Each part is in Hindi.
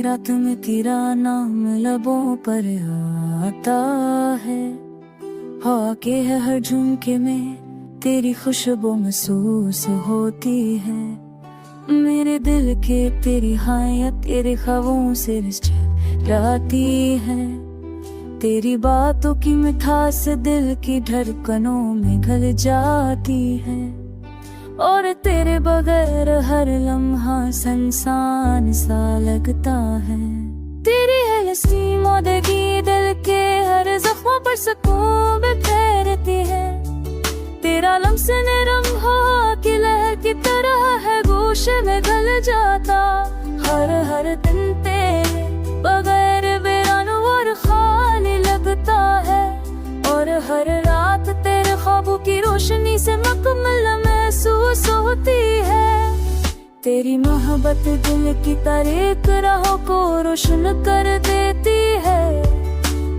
आधी रात में तेरा नाम लबों पर आता है, हवा के हर झुमके में तेरी खुशबू महसूस होती है। मेरे दिल के तेरी हाया तेरे ख्वाबों से जाती है। तेरी बातों की मिठास दिल की धड़कनों में घुल जाती है। और तेरे बगैर हर लम्हा संसान सा लगता है। तेरी है हंसी मौदगी दिल के हर जख्मों पर सुकून बिखेरती है। तेरा लम्स नरम हवा की लहर की तरह है, गोशे में घुल जाता। हर दिन तेरे बगैर वीरान और खाली लगता है। और हर रात तेरे ख्वाबों की रोशनी से मुकम्मल महसूस होती है। तेरी मोहब्बत दिल की तारीक राहों को रोशन कर देती है।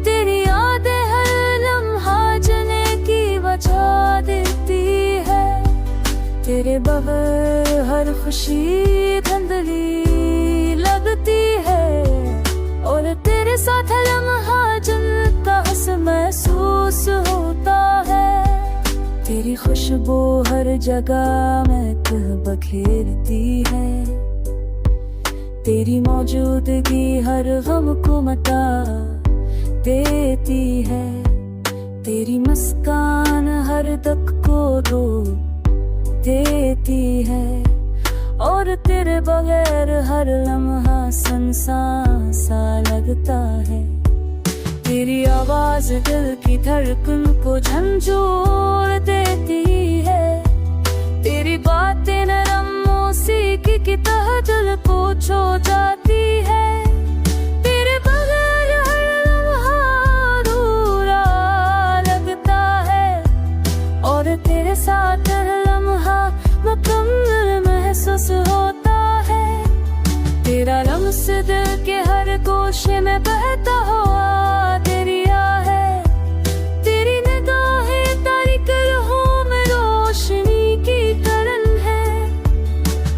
तेरी यादें हर लम्हा जलने की वजह देती है। तेरे बगैर हर खुशी धुंधली लगती है। और तेरे साथ लम्हा जलता हस महसूस होता है। तेरी खुशबू हर जगह महक बखेरती है। तेरी मौजूदगी हर गम को मिटा देती है। तेरी मुस्कान हर दुख को धो देती है। और तेरे बगैर हर लम्हा सुनसान सा लगता है। तेरी आवाज दिल की धड़कन को झंझोर देती है। तेरी बातें नरम मौसीकी की तरह दिल को छू जाती है। तेरे बगैर हर लम्हा अधूरा लगता है। और तेरे साथ हर लम्हा मुकम्मल महसूस होता है। तेरा लम्स दिल के हर गोशे में बहता हुआ दरिया है। तेरी निगाहें तारीक रूहों में रोशनी की किरण है।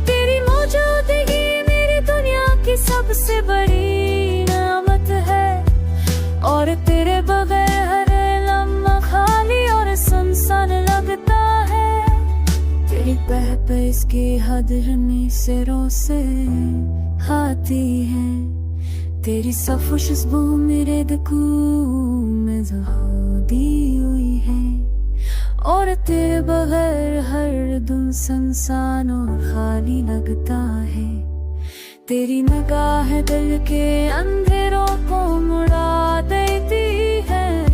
तेरी मौजूदगी मेरी दुनिया की सबसे बड़ी नेमत है। और तेरे बगैर हर लम्हा खाली और सुनसान लगता है। तेरी बहस की हदरनी सिरों से आती है। तेरी सफ खुशबू मेरे दिखू में दी हुई है। और तेरे बगैर हर दिन सुनसान और खाली लगता है। तेरी निगाह दिल के अंधेरों को मुड़ा देती है।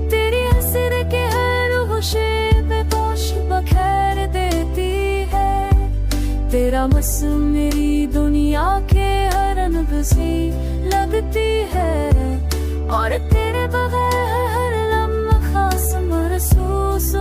तेरी हंसी के हर खुशी पे पोश बखेर देती है। तेरा मौसम मेरी दुनिया के हर रंग से लगती है। और तेरे बगैर हर लम्हा खास महसूस